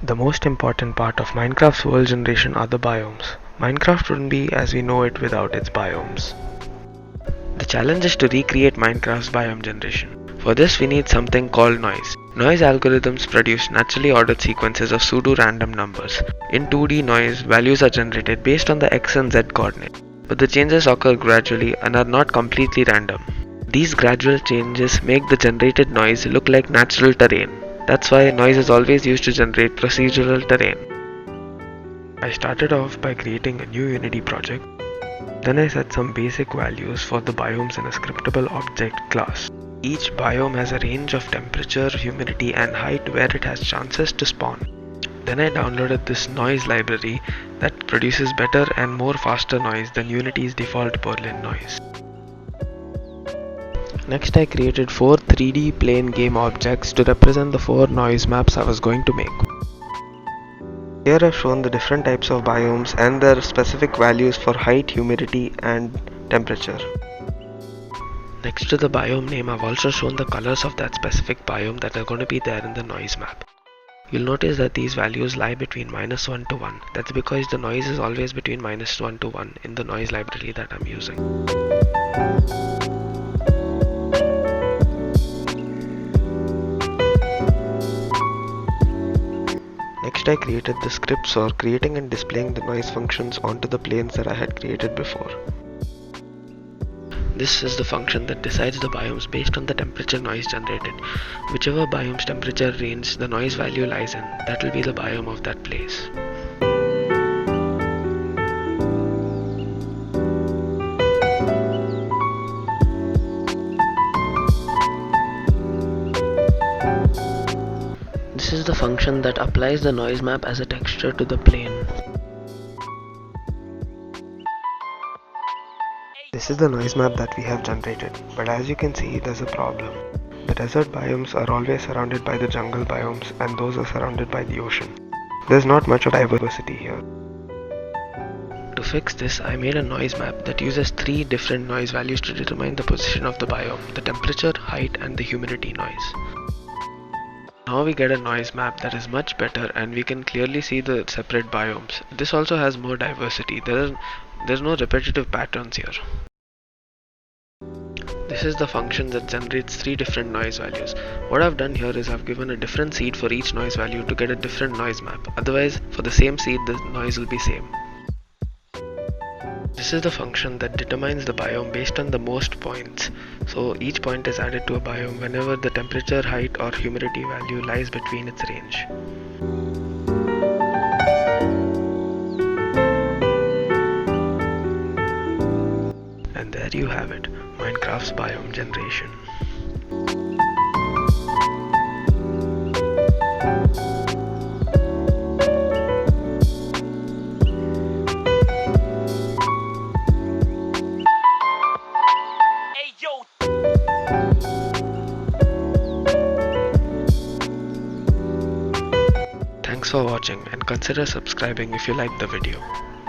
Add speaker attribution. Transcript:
Speaker 1: The most important part of Minecraft's world generation are the biomes. Minecraft wouldn't be as we know it without its biomes. The challenge is to recreate Minecraft's biome generation. For this we need something called noise. Noise algorithms produce naturally ordered sequences of pseudo-random numbers. In 2D noise, values are generated based on the x and z coordinates, but the changes occur gradually and are not completely random. These gradual changes make the generated noise look like natural terrain. That's why noise is always used to generate procedural terrain. I started off by creating a new Unity project. Then I set some basic values for the biomes in a scriptable object class. Each biome has a range of temperature, humidity and height where it has chances to spawn. Then I downloaded this noise library that produces better and more faster noise than Unity's default Berlin noise. Next I created 4 3D plane game objects to represent the 4 noise maps I was going to make. Here I've shown the different types of biomes and their specific values for height, humidity and temperature. Next to the biome name, I've also shown the colors of that specific biome that are going to be there in the noise map. You'll notice that these values lie between -1 to 1. That's because the noise is always between -1 to 1 in the noise library that I'm using. Next I created the scripts for creating and displaying the noise functions onto the planes that I had created before. This is the function that decides the biomes based on the temperature noise generated. Whichever biome's temperature range the noise value lies in, that will be the biome of that place. This is the function that applies the noise map as a texture to the plane. This is the noise map that we have generated, but as you can see there's a problem. The desert biomes are always surrounded by the jungle biomes and those are surrounded by the ocean. There's not much of diversity here. To fix this, I made a noise map that uses 3 different noise values to determine the position of the biome, the temperature, height and the humidity noise. Now we get a noise map that is much better and we can clearly see the separate biomes. This also has more diversity. There's no repetitive patterns here. This is the function that generates 3 different noise values. What I've done here is I've given a different seed for each noise value to get a different noise map. Otherwise, for the same seed, the noise will be same. This is the function that determines the biome based on the most points. So each point is added to a biome whenever the temperature, height or humidity value lies between its range. And there you have it, Minecraft's biome generation. Thanks for watching and consider subscribing if you liked the video.